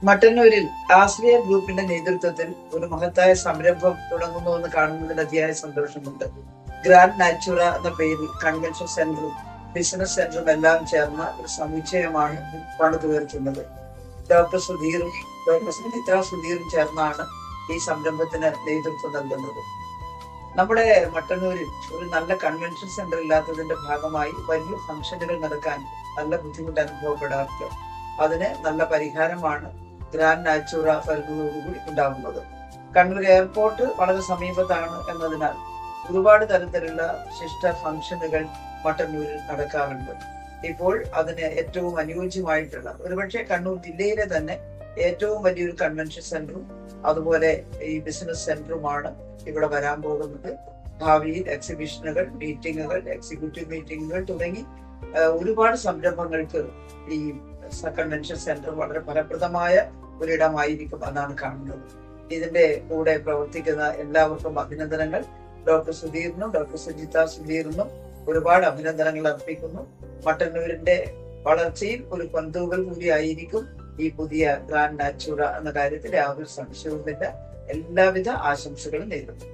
മട്ടന്നൂരിൽ ആശ്രയ ഗ്രൂപ്പിന്റെ നേതൃത്വത്തിൽ ഒരു മഹത്തായ സംരംഭം തുടങ്ങുന്നുവെന്ന് കാണുന്നതിൽ അതിയായ സന്തോഷമുണ്ട്. ഗ്രാൻഡ് നാച്ചുറ എന്ന പേരിൽ കൺവെൻഷൻ സെന്ററും ബിസിനസ് സെന്ററും എല്ലാം ചേർന്ന ഒരു സമുച്ചയമാണ് പണിതുയർത്തുന്നത്. ഡോക്ടർ സുധീറും ഡോക്ടർ സുനിത്ര സുധീറും ചേർന്നാണ് ഈ സംരംഭത്തിന് നേതൃത്വം നൽകുന്നത്. നമ്മുടെ മട്ടന്നൂരിൽ ഒരു നല്ല കൺവെൻഷൻ സെന്റർ ഇല്ലാത്തതിന്റെ ഭാഗമായി വലിയ ഫംഗ്ഷനുകൾ നടക്കാൻ നല്ല ബുദ്ധിമുട്ട് അനുഭവപ്പെടാറുണ്ട്. അതിന് നല്ല പരിഹാരമാണ് ഗ്രാൻഡ് നാച്ചുറ വരുന്നതോടുകൂടി ഉണ്ടാകുന്നത്. കണ്ണൂർ എയർപോർട്ട് വളരെ സമീപത്താണ് എന്നതിനാൽ ഒരുപാട് തരത്തിലുള്ള വിശിഷ്ട ഫംഗ്ഷനുകൾ മട്ടന്നൂരിൽ നടക്കാറുണ്ട്. ഇപ്പോൾ അതിന് ഏറ്റവും അനുയോജ്യമായിട്ടുള്ള ഒരുപക്ഷെ കണ്ണൂർ ജില്ലയിലെ തന്നെ ഏറ്റവും വലിയൊരു കൺവെൻഷൻ സെന്ററും അതുപോലെ ഈ ബിസിനസ് സെന്ററുമാണ് ഇവിടെ വരാൻ പോകുന്നത്. ഭാവിയിൽ എക്സിബിഷനുകൾ, മീറ്റിങ്ങുകൾ, എക്സിക്യൂട്ടീവ് മീറ്റിങ്ങുകൾ തുടങ്ങി ഒരുപാട് സംരംഭങ്ങൾക്ക് ഈ കൺവെൻഷൻ സെന്റർ വളരെ ഫലപ്രദമായ ഒരിടമായിരിക്കും എന്നാണ് കാണുന്നത്. ഇതിന്റെ കൂടെ പ്രവർത്തിക്കുന്ന എല്ലാവർക്കും അഭിനന്ദനങ്ങൾ. ഡോക്ടർ സുധീറിനും ഡോക്ടർ സുജിത സുധീറിനും ഒരുപാട് അഭിനന്ദനങ്ങൾ അർപ്പിക്കുന്നു. മട്ടന്നൂരിന്റെ വളർച്ചയിൽ ഒരു കൊന്തൂകൽ കൂടിയായിരിക്കും ഈ പുതിയ ഗ്രാൻഡ് നാച്ചുറ എന്ന കാര്യത്തിൽ യാതൊരു സംശയവുമില്ല. എല്ലാവിധ ആശംസകളും നേരുന്നു.